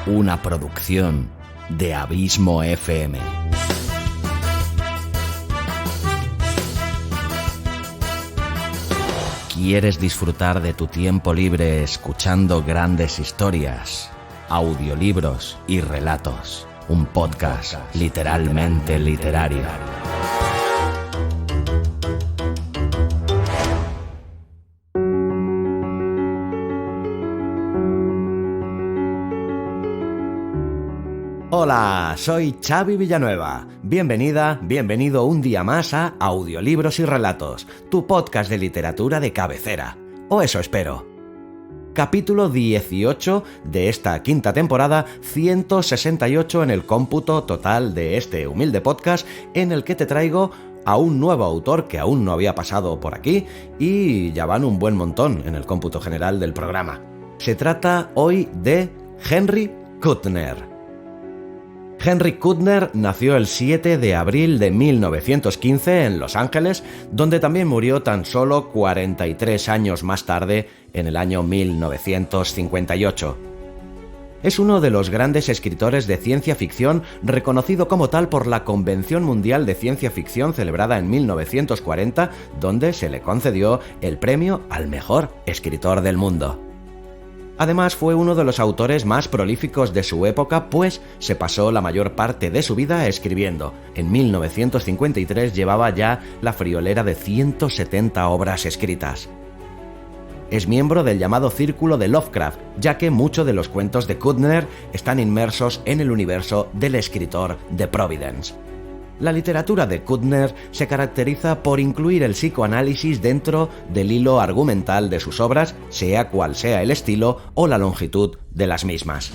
una producción de Abismo FM. ¿Quieres disfrutar de tu tiempo libre escuchando grandes historias, audiolibros y relatos? Un podcast literalmente literario. Hola, soy Xavi Villanueva. Bienvenida, bienvenido un día más a Audiolibros y Relatos, tu podcast de literatura de cabecera. O eso espero. Capítulo 18 de esta quinta temporada, 168 en el cómputo total de este humilde podcast, en el que te traigo a un nuevo autor que aún no había pasado por aquí y ya van un buen montón en el cómputo general del programa. Se trata hoy de Henry Kuttner. Henry Kuttner nació el 7 de abril de 1915 en Los Ángeles, donde también murió tan solo 43 años más tarde, en el año 1958. Es uno de los grandes escritores de ciencia ficción, reconocido como tal por la Convención Mundial de Ciencia Ficción celebrada en 1940, donde se le concedió el premio al mejor escritor del mundo. Además, fue uno de los autores más prolíficos de su época, pues se pasó la mayor parte de su vida escribiendo. En 1953 llevaba ya la friolera de 170 obras escritas. Es miembro del llamado Círculo de Lovecraft, ya que muchos de los cuentos de Kuttner están inmersos en el universo del escritor de Providence. La literatura de Kuttner se caracteriza por incluir el psicoanálisis dentro del hilo argumental de sus obras, sea cual sea el estilo o la longitud de las mismas.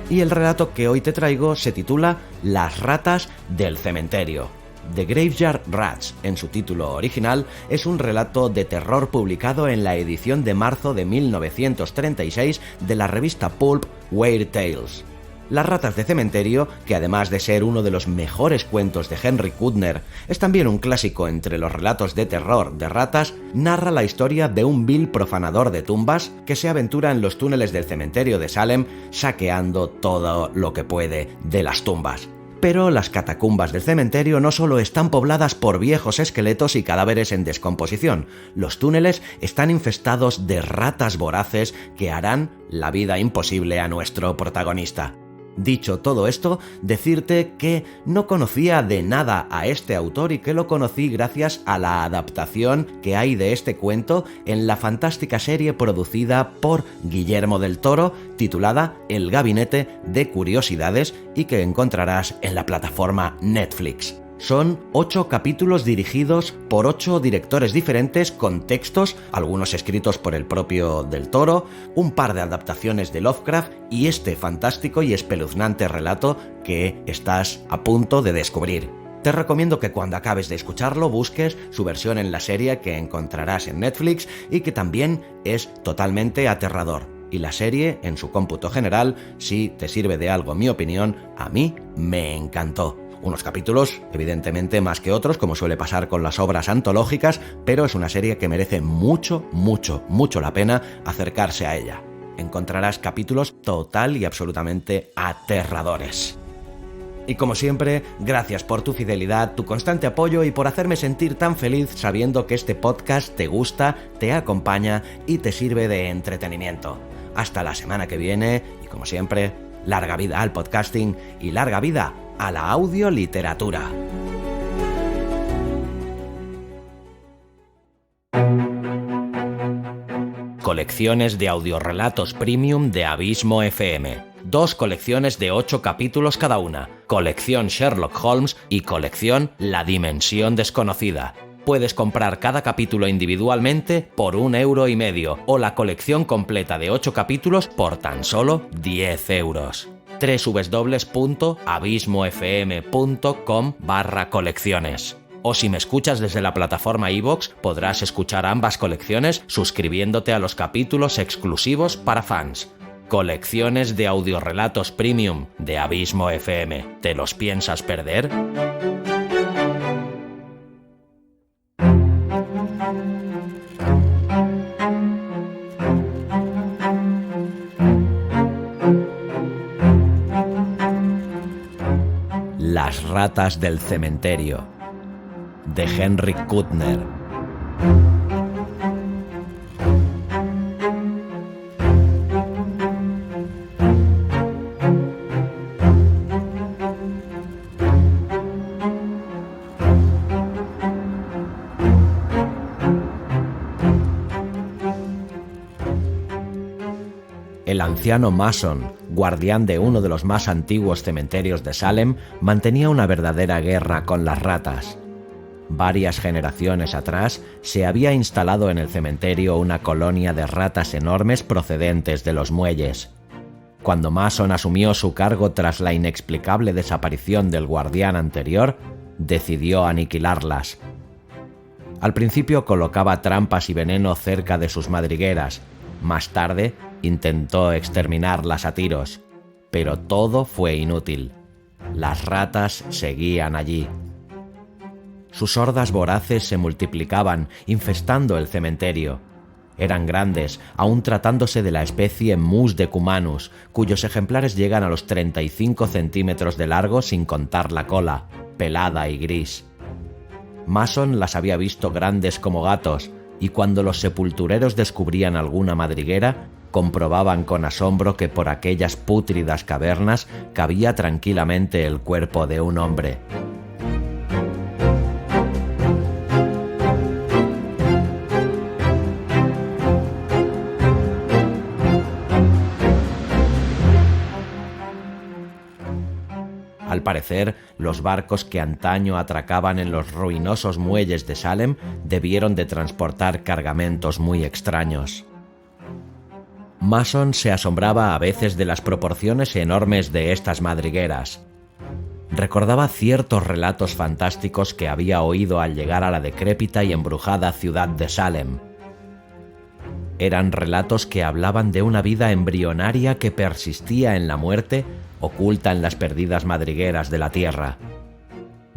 Y el relato que hoy te traigo se titula Las ratas del cementerio. The Graveyard Rats, en su título original, es un relato de terror publicado en la edición de marzo de 1936 de la revista pulp Weird Tales. Las ratas de cementerio, que además de ser uno de los mejores cuentos de Henry Kuttner, es también un clásico entre los relatos de terror de ratas, narra la historia de un vil profanador de tumbas que se aventura en los túneles del cementerio de Salem saqueando todo lo que puede de las tumbas. Pero las catacumbas del cementerio no solo están pobladas por viejos esqueletos y cadáveres en descomposición, los túneles están infestados de ratas voraces que harán la vida imposible a nuestro protagonista. Dicho todo esto, decirte que no conocía de nada a este autor y que lo conocí gracias a la adaptación que hay de este cuento en la fantástica serie producida por Guillermo del Toro, titulada El Gabinete de Curiosidades y que encontrarás en la plataforma Netflix. Son 8 capítulos dirigidos por 8 directores diferentes con textos, algunos escritos por el propio Del Toro, un par de adaptaciones de Lovecraft y este fantástico y espeluznante relato que estás a punto de descubrir. Te recomiendo que cuando acabes de escucharlo busques su versión en la serie que encontrarás en Netflix y que también es totalmente aterrador. Y la serie, en su cómputo general, si te sirve de algo mi opinión, a mí me encantó. Unos capítulos, evidentemente, más que otros, como suele pasar con las obras antológicas, pero es una serie que merece mucho la pena acercarse a ella. Encontrarás capítulos total y absolutamente aterradores. Y como siempre, gracias por tu fidelidad, tu constante apoyo y por hacerme sentir tan feliz sabiendo que este podcast te gusta, te acompaña y te sirve de entretenimiento. Hasta la semana que viene y como siempre, larga vida al podcasting y larga vida a la audioliteratura. Colecciones de audiorelatos premium de Abismo FM. 2 colecciones de 8 capítulos cada una. Colección Sherlock Holmes y colección La Dimensión Desconocida. Puedes comprar cada capítulo individualmente por 1,5 € o la colección completa de 8 capítulos por tan solo 10 €. www.abismofm.com/colecciones. O si me escuchas desde la plataforma iVoox, podrás escuchar ambas colecciones suscribiéndote a los capítulos exclusivos para fans. Colecciones de audiorelatos premium de Abismo FM. ¿Te los piensas perder? Las ratas del cementerio, de Henry Kuttner. El anciano Mason, guardián de uno de los más antiguos cementerios de Salem, mantenía una verdadera guerra con las ratas. Varias generaciones atrás se había instalado en el cementerio una colonia de ratas enormes procedentes de los muelles. Cuando Mason asumió su cargo tras la inexplicable desaparición del guardián anterior, decidió aniquilarlas. Al principio colocaba trampas y veneno cerca de sus madrigueras. Más tarde intentó exterminarlas a tiros, pero todo fue inútil. Las ratas seguían allí. Sus hordas voraces se multiplicaban, infestando el cementerio. Eran grandes, aún tratándose de la especie Mus decumanus, cuyos ejemplares llegan a los 35 centímetros de largo sin contar la cola, pelada y gris. Mason las había visto grandes como gatos, y cuando los sepultureros descubrían alguna madriguera, comprobaban con asombro que por aquellas pútridas cavernas cabía tranquilamente el cuerpo de un hombre. Al parecer, los barcos que antaño atracaban en los ruinosos muelles de Salem debieron de transportar cargamentos muy extraños. Mason se asombraba a veces de las proporciones enormes de estas madrigueras. Recordaba ciertos relatos fantásticos que había oído al llegar a la decrépita y embrujada ciudad de Salem. Eran relatos que hablaban de una vida embrionaria que persistía en la muerte, oculta en las perdidas madrigueras de la tierra.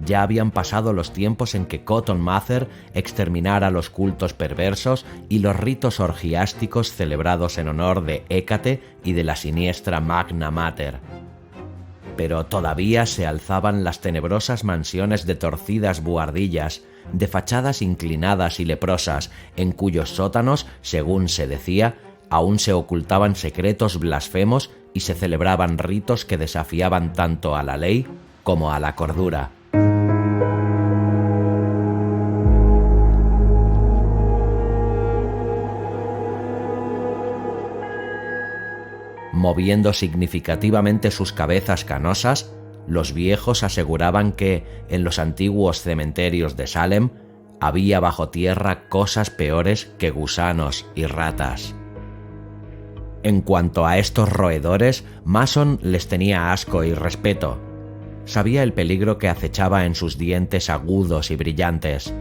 Ya habían pasado los tiempos en que Cotton Mather exterminara los cultos perversos y los ritos orgiásticos celebrados en honor de Hécate y de la siniestra Magna Mater. Pero todavía se alzaban las tenebrosas mansiones de torcidas buhardillas, de fachadas inclinadas y leprosas, en cuyos sótanos, según se decía, aún se ocultaban secretos blasfemos y se celebraban ritos que desafiaban tanto a la ley como a la cordura. Moviendo significativamente sus cabezas canosas, los viejos aseguraban que, en los antiguos cementerios de Salem, había bajo tierra cosas peores que gusanos y ratas. En cuanto a estos roedores, Mason les tenía asco y respeto. Sabía el peligro que acechaba en sus dientes agudos y brillantes,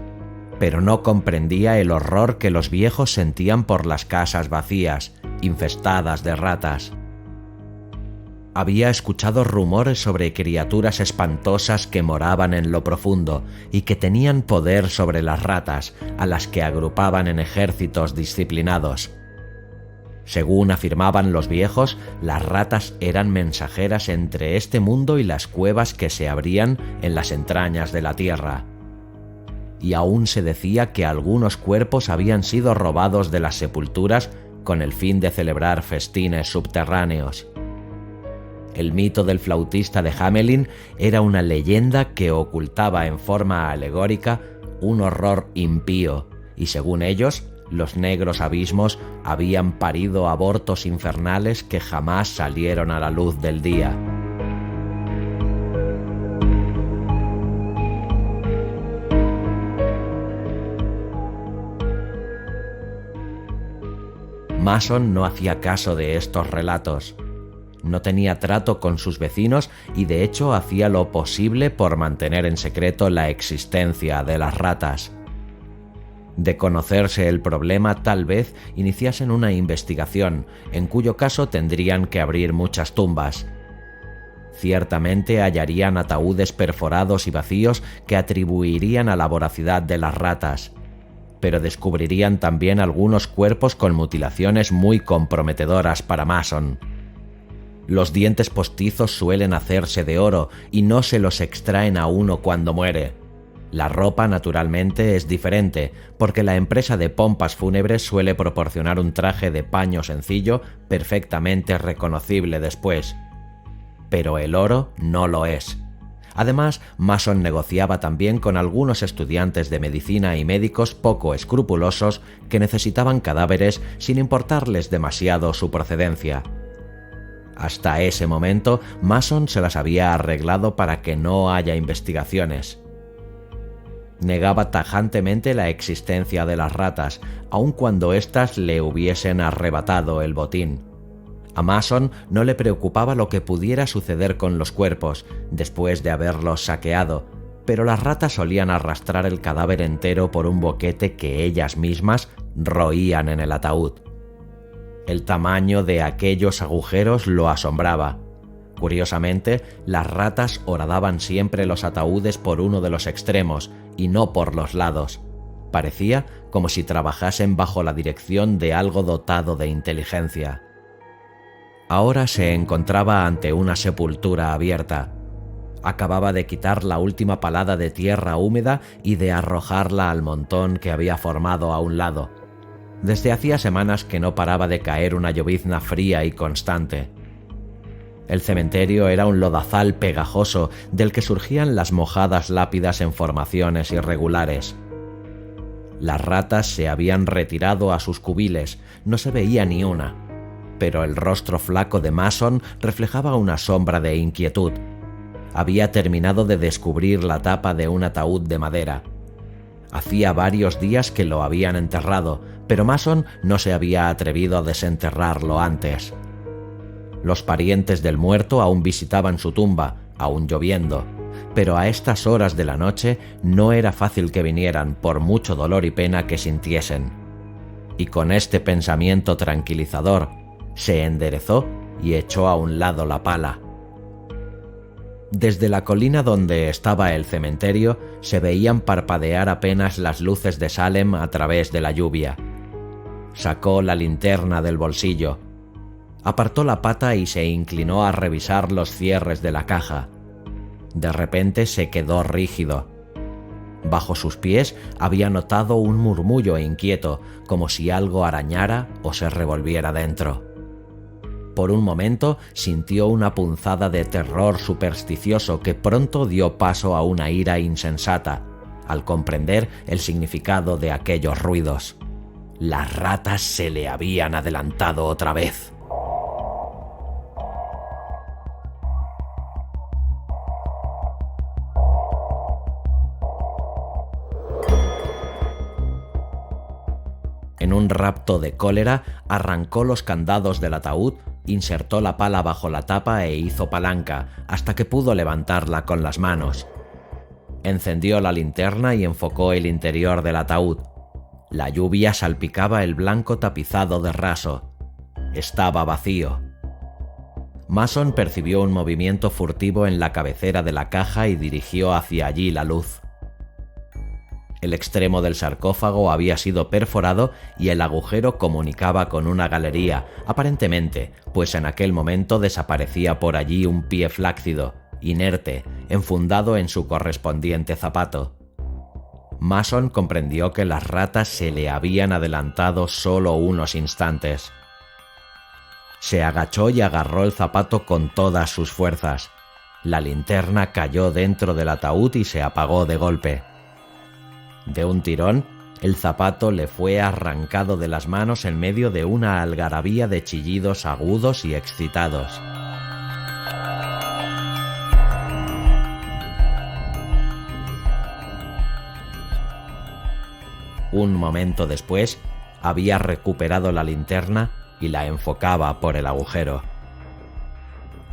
pero no comprendía el horror que los viejos sentían por las casas vacías, infestadas de ratas. Había escuchado rumores sobre criaturas espantosas que moraban en lo profundo y que tenían poder sobre las ratas, a las que agrupaban en ejércitos disciplinados. Según afirmaban los viejos, las ratas eran mensajeras entre este mundo y las cuevas que se abrían en las entrañas de la tierra. Y aún se decía que algunos cuerpos habían sido robados de las sepulturas con el fin de celebrar festines subterráneos. El mito del flautista de Hamelin era una leyenda que ocultaba en forma alegórica un horror impío, y según ellos, los negros abismos habían parido abortos infernales que jamás salieron a la luz del día. Mason no hacía caso de estos relatos. No tenía trato con sus vecinos y de hecho hacía lo posible por mantener en secreto la existencia de las ratas. De conocerse el problema, tal vez iniciasen una investigación, en cuyo caso tendrían que abrir muchas tumbas. Ciertamente hallarían ataúdes perforados y vacíos que atribuirían a la voracidad de las ratas, pero descubrirían también algunos cuerpos con mutilaciones muy comprometedoras para Mason. Los dientes postizos suelen hacerse de oro y no se los extraen a uno cuando muere. La ropa, naturalmente, es diferente, porque la empresa de pompas fúnebres suele proporcionar un traje de paño sencillo perfectamente reconocible después. Pero el oro no lo es. Además, Mason negociaba también con algunos estudiantes de medicina y médicos poco escrupulosos que necesitaban cadáveres sin importarles demasiado su procedencia. Hasta ese momento, Mason se las había arreglado para que no haya investigaciones. Negaba tajantemente la existencia de las ratas, aun cuando éstas le hubiesen arrebatado el botín. A Mason no le preocupaba lo que pudiera suceder con los cuerpos después de haberlos saqueado, pero las ratas solían arrastrar el cadáver entero por un boquete que ellas mismas roían en el ataúd. El tamaño de aquellos agujeros lo asombraba. Curiosamente, las ratas horadaban siempre los ataúdes por uno de los extremos y no por los lados. Parecía como si trabajasen bajo la dirección de algo dotado de inteligencia. Ahora se encontraba ante una sepultura abierta. Acababa de quitar la última palada de tierra húmeda y de arrojarla al montón que había formado a un lado. Desde hacía semanas que no paraba de caer una llovizna fría y constante. El cementerio era un lodazal pegajoso del que surgían las mojadas lápidas en formaciones irregulares. Las ratas se habían retirado a sus cubiles, no se veía ni una, pero el rostro flaco de Mason reflejaba una sombra de inquietud. Había terminado de descubrir la tapa de un ataúd de madera. Hacía varios días que lo habían enterrado, pero Mason no se había atrevido a desenterrarlo antes. Los parientes del muerto aún visitaban su tumba, aún lloviendo, pero a estas horas de la noche no era fácil que vinieran por mucho dolor y pena que sintiesen. Y con este pensamiento tranquilizador, se enderezó y echó a un lado la pala. Desde la colina donde estaba el cementerio se veían parpadear apenas las luces de Salem a través de la lluvia. Sacó la linterna del bolsillo. Apartó la pata y se inclinó a revisar los cierres de la caja. De repente se quedó rígido. Bajo sus pies había notado un murmullo inquieto, como si algo arañara o se revolviera dentro. Por un momento sintió una punzada de terror supersticioso que pronto dio paso a una ira insensata, al comprender el significado de aquellos ruidos. Las ratas se le habían adelantado otra vez. En un rapto de cólera, arrancó los candados del ataúd, insertó la pala bajo la tapa e hizo palanca, hasta que pudo levantarla con las manos. Encendió la linterna y enfocó el interior del ataúd. La lluvia salpicaba el blanco tapizado de raso. Estaba vacío. Mason percibió un movimiento furtivo en la cabecera de la caja y dirigió hacia allí la luz. El extremo del sarcófago había sido perforado y el agujero comunicaba con una galería, aparentemente, pues en aquel momento desaparecía por allí un pie flácido, inerte, enfundado en su correspondiente zapato. Mason comprendió que las ratas se le habían adelantado solo unos instantes. Se agachó y agarró el zapato con todas sus fuerzas. La linterna cayó dentro del ataúd y se apagó de golpe. De un tirón, el zapato le fue arrancado de las manos en medio de una algarabía de chillidos agudos y excitados. Un momento después, había recuperado la linterna y la enfocaba por el agujero.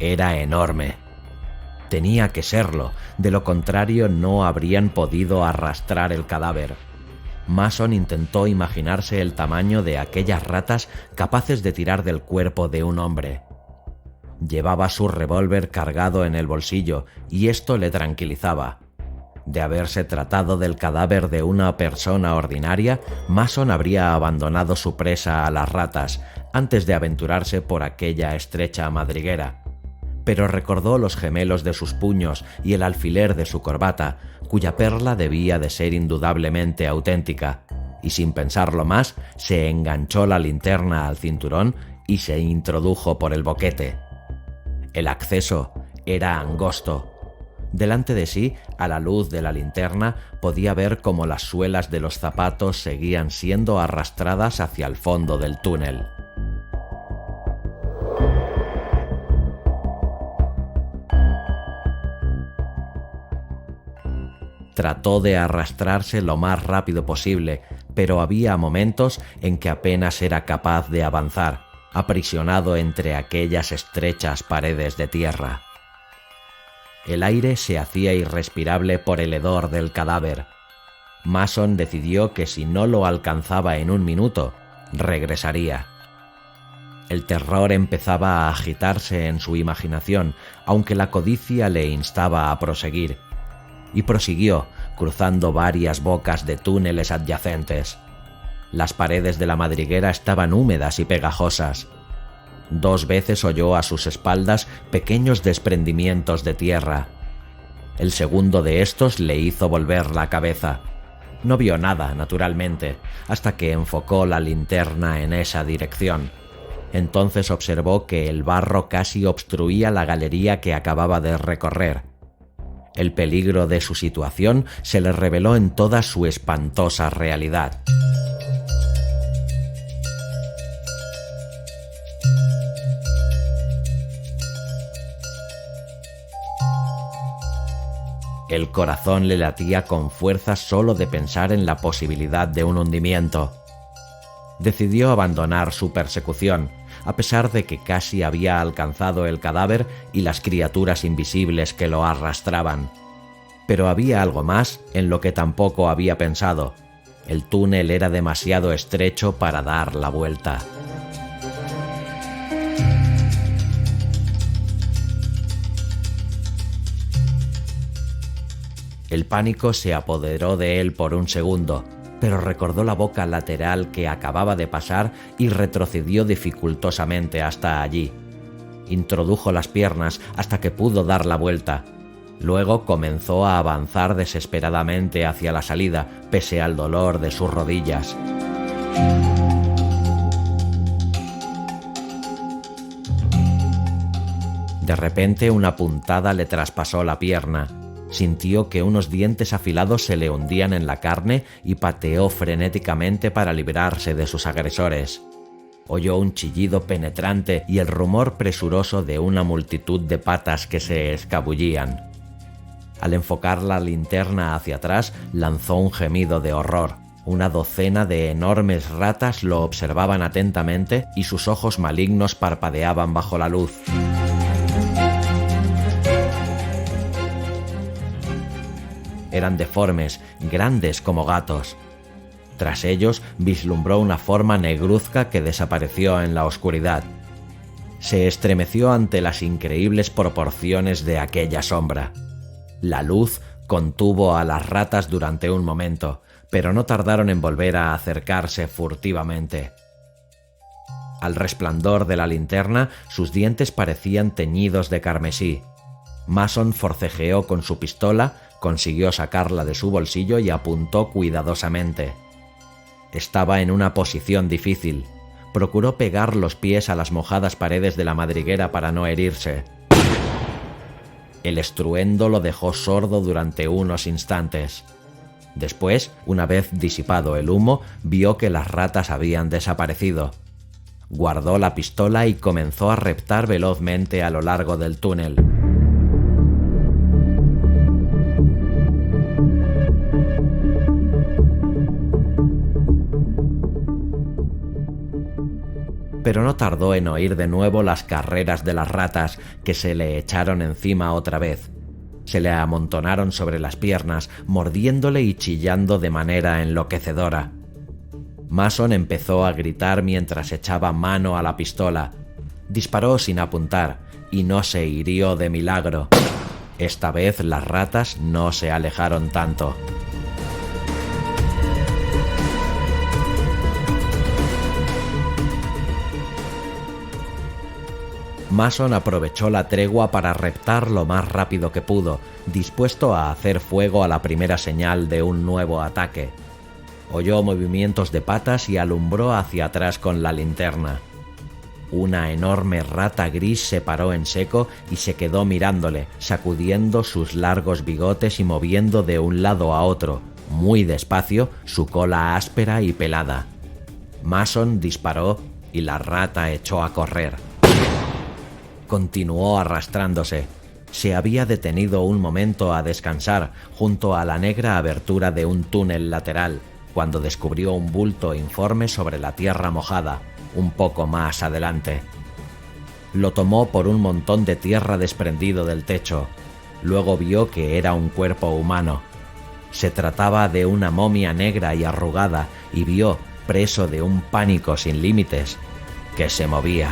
Era enorme. Tenía que serlo, de lo contrario no habrían podido arrastrar el cadáver. Mason intentó imaginarse el tamaño de aquellas ratas capaces de tirar del cuerpo de un hombre. Llevaba su revólver cargado en el bolsillo y esto le tranquilizaba. De haberse tratado del cadáver de una persona ordinaria, Mason habría abandonado su presa a las ratas antes de aventurarse por aquella estrecha madriguera. pero recordó los gemelos de sus puños y el alfiler de su corbata, cuya perla debía de ser indudablemente auténtica, y sin pensarlo más, se enganchó la linterna al cinturón y se introdujo por el boquete. El acceso era angosto. Delante de sí, a la luz de la linterna, podía ver cómo las suelas de los zapatos seguían siendo arrastradas hacia el fondo del túnel. Trató de arrastrarse lo más rápido posible, pero había momentos en que apenas era capaz de avanzar, aprisionado entre aquellas estrechas paredes de tierra. El aire se hacía irrespirable por el hedor del cadáver. Mason decidió que si no lo alcanzaba en un minuto, regresaría. El terror empezaba a agitarse en su imaginación, aunque la codicia le instaba a proseguir. Y prosiguió, cruzando varias bocas de túneles adyacentes. Las paredes de la madriguera estaban húmedas y pegajosas. 2 veces oyó a sus espaldas pequeños desprendimientos de tierra. El segundo de estos le hizo volver la cabeza. No vio nada, naturalmente, hasta que enfocó la linterna en esa dirección. Entonces observó que el barro casi obstruía la galería que acababa de recorrer. El peligro de su situación se le reveló en toda su espantosa realidad. El corazón le latía con fuerza solo de pensar en la posibilidad de un hundimiento. Decidió abandonar su persecución, a pesar de que casi había alcanzado el cadáver y las criaturas invisibles que lo arrastraban. Pero había algo más en lo que tampoco había pensado. El túnel era demasiado estrecho para dar la vuelta. El pánico se apoderó de él por un segundo, pero recordó la boca lateral que acababa de pasar y retrocedió dificultosamente hasta allí. Introdujo las piernas hasta que pudo dar la vuelta. Luego comenzó a avanzar desesperadamente hacia la salida, pese al dolor de sus rodillas. De repente una puntada le traspasó la pierna. Sintió que unos dientes afilados se le hundían en la carne y pateó frenéticamente para librarse de sus agresores. Oyó un chillido penetrante y el rumor presuroso de una multitud de patas que se escabullían. Al enfocar la linterna hacia atrás, lanzó un gemido de horror. Una docena de enormes ratas lo observaban atentamente y sus ojos malignos parpadeaban bajo la luz. Eran deformes, grandes como gatos. Tras ellos vislumbró una forma negruzca que desapareció en la oscuridad. Se estremeció ante las increíbles proporciones de aquella sombra. La luz contuvo a las ratas durante un momento, pero no tardaron en volver a acercarse furtivamente. Al resplandor de la linterna, sus dientes parecían teñidos de carmesí. Mason forcejeó con su pistola, consiguió sacarla de su bolsillo y apuntó cuidadosamente. Estaba en una posición difícil. Procuró pegar los pies a las mojadas paredes de la madriguera para no herirse. El estruendo lo dejó sordo durante unos instantes. Después, una vez disipado el humo, vio que las ratas habían desaparecido. Guardó la pistola y comenzó a reptar velozmente a lo largo del túnel. Pero no tardó en oír de nuevo las carreras de las ratas, que se le echaron encima otra vez. Se le amontonaron sobre las piernas, mordiéndole y chillando de manera enloquecedora. Mason empezó a gritar mientras echaba mano a la pistola. Disparó sin apuntar, y no se hirió de milagro. Esta vez las ratas no se alejaron tanto. Mason aprovechó la tregua para reptar lo más rápido que pudo, dispuesto a hacer fuego a la primera señal de un nuevo ataque. Oyó movimientos de patas y alumbró hacia atrás con la linterna. Una enorme rata gris se paró en seco y se quedó mirándole, sacudiendo sus largos bigotes y moviendo de un lado a otro, muy despacio, su cola áspera y pelada. Mason disparó y la rata echó a correr. Continuó arrastrándose. Se había detenido un momento a descansar junto a la negra abertura de un túnel lateral, cuando descubrió un bulto informe sobre la tierra mojada, un poco más adelante. Lo tomó por un montón de tierra desprendido del techo. Luego vio que era un cuerpo humano. Se trataba de una momia negra y arrugada, y vio, preso de un pánico sin límites, que se movía.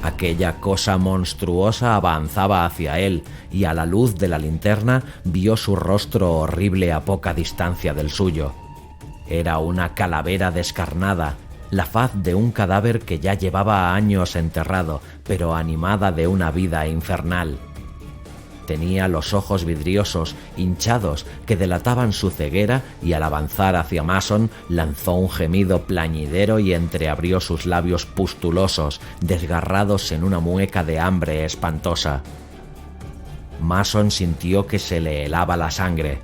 Aquella cosa monstruosa avanzaba hacia él y a la luz de la linterna vio su rostro horrible a poca distancia del suyo. Era una calavera descarnada, la faz de un cadáver que ya llevaba años enterrado, pero animada de una vida infernal. Tenía los ojos vidriosos, hinchados, que delataban su ceguera, y al avanzar hacia Mason lanzó un gemido plañidero y entreabrió sus labios pustulosos, desgarrados en una mueca de hambre espantosa. Mason sintió que se le helaba la sangre.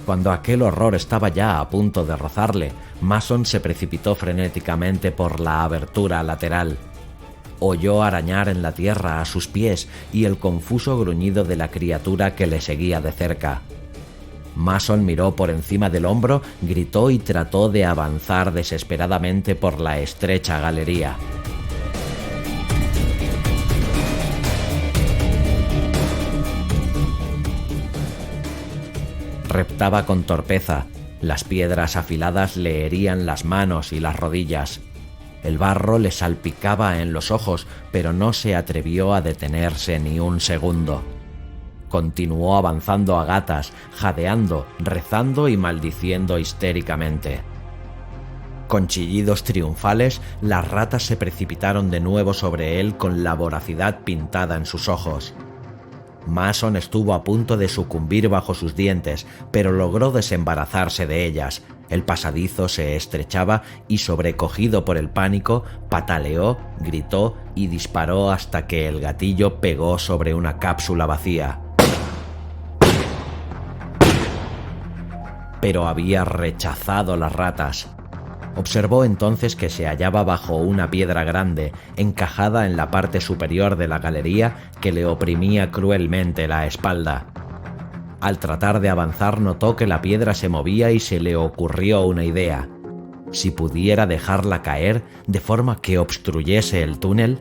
Cuando aquel horror estaba ya a punto de rozarle, Mason se precipitó frenéticamente por la abertura lateral. Oyó arañar en la tierra a sus pies y el confuso gruñido de la criatura que le seguía de cerca. Mason miró por encima del hombro, gritó y trató de avanzar desesperadamente por la estrecha galería. Reptaba con torpeza. Las piedras afiladas le herían las manos y las rodillas. El barro le salpicaba en los ojos, pero no se atrevió a detenerse ni un segundo. Continuó avanzando a gatas, jadeando, rezando y maldiciendo histéricamente. Con chillidos triunfales, las ratas se precipitaron de nuevo sobre él con la voracidad pintada en sus ojos. Mason estuvo a punto de sucumbir bajo sus dientes, pero logró desembarazarse de ellas. El pasadizo se estrechaba y, sobrecogido por el pánico, pataleó, gritó y disparó hasta que el gatillo pegó sobre una cápsula vacía. Pero había rechazado las ratas. Observó entonces que se hallaba bajo una piedra grande, encajada en la parte superior de la galería, que le oprimía cruelmente la espalda. Al tratar de avanzar notó que la piedra se movía y se le ocurrió una idea. Si pudiera dejarla caer de forma que obstruyese el túnel.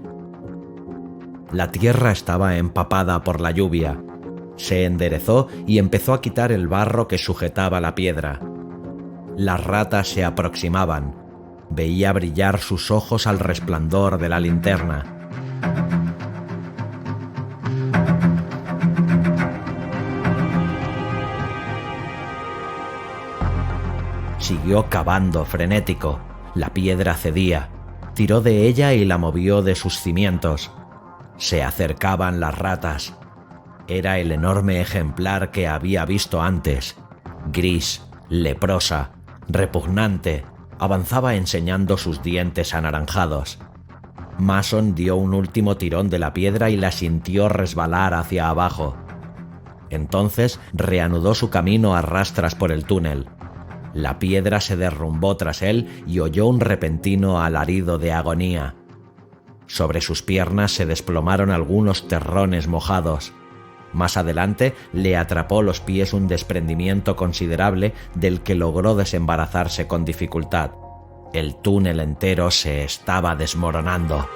La tierra estaba empapada por la lluvia. Se enderezó y empezó a quitar el barro que sujetaba la piedra. Las ratas se aproximaban. Veía brillar sus ojos al resplandor de la linterna. Siguió cavando frenético. La piedra cedía. Tiró de ella y la movió de sus cimientos. Se acercaban las ratas. Era el enorme ejemplar que había visto antes. Gris, leprosa, repugnante, avanzaba enseñando sus dientes anaranjados. Mason dio un último tirón de la piedra y la sintió resbalar hacia abajo. Entonces reanudó su camino a rastras por el túnel. La piedra se derrumbó tras él y oyó un repentino alarido de agonía. Sobre sus piernas se desplomaron algunos terrones mojados. Más adelante le atrapó los pies un desprendimiento considerable del que logró desembarazarse con dificultad. El túnel entero se estaba desmoronando.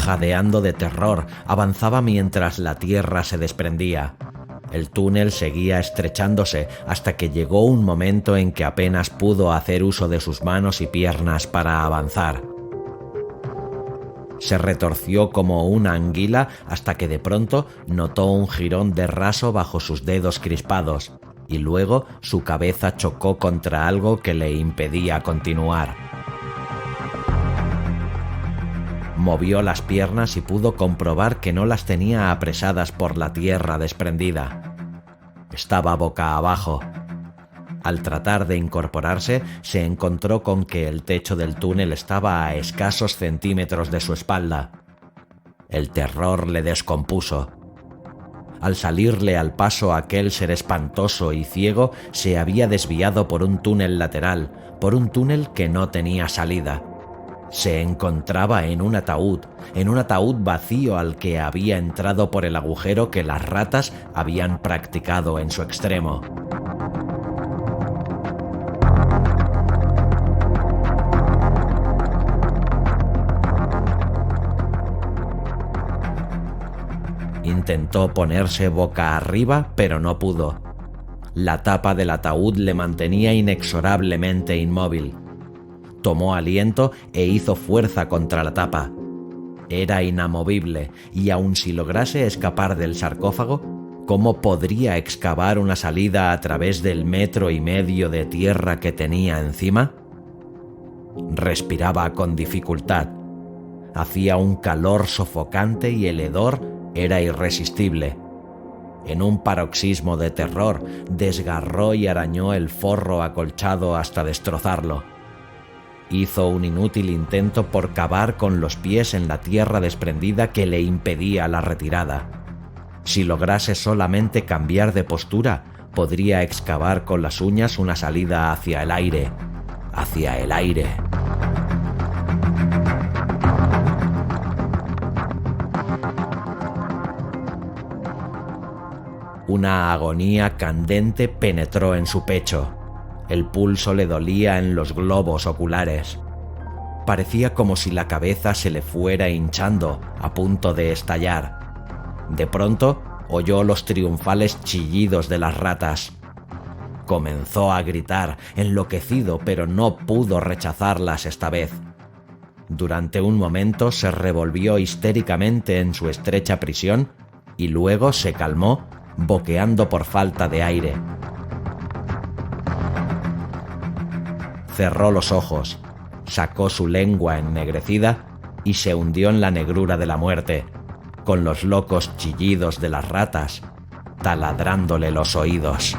Jadeando de terror, avanzaba mientras la tierra se desprendía. El túnel seguía estrechándose hasta que llegó un momento en que apenas pudo hacer uso de sus manos y piernas para avanzar. Se retorció como una anguila hasta que de pronto notó un jirón de raso bajo sus dedos crispados y luego su cabeza chocó contra algo que le impedía continuar. Movió las piernas y pudo comprobar que no las tenía apresadas por la tierra desprendida. Estaba boca abajo. Al tratar de incorporarse, se encontró con que el techo del túnel estaba a escasos centímetros de su espalda. El terror le descompuso. Al salirle al paso aquel ser espantoso y ciego, se había desviado por un túnel lateral, por un túnel que no tenía salida. Se encontraba en un ataúd vacío al que había entrado por el agujero que las ratas habían practicado en su extremo. Intentó ponerse boca arriba, pero no pudo. La tapa del ataúd le mantenía inexorablemente inmóvil. Tomó aliento e hizo fuerza contra la tapa. Era inamovible, y aun si lograse escapar del sarcófago, ¿cómo podría excavar una salida a través del 1,5 metros de tierra que tenía encima? Respiraba con dificultad. Hacía un calor sofocante y el hedor era irresistible. En un paroxismo de terror, desgarró y arañó el forro acolchado hasta destrozarlo. Hizo un inútil intento por cavar con los pies en la tierra desprendida que le impedía la retirada. Si lograse solamente cambiar de postura, podría excavar con las uñas una salida hacia el aire. Hacia el aire. Una agonía candente penetró en su pecho. El pulso le dolía en los globos oculares. Parecía como si la cabeza se le fuera hinchando, a punto de estallar. De pronto, oyó los triunfales chillidos de las ratas. Comenzó a gritar, enloquecido, pero no pudo rechazarlas esta vez. Durante un momento se revolvió histéricamente en su estrecha prisión y luego se calmó, boqueando por falta de aire. Cerró los ojos, sacó su lengua ennegrecida y se hundió en la negrura de la muerte, con los locos chillidos de las ratas taladrándole los oídos.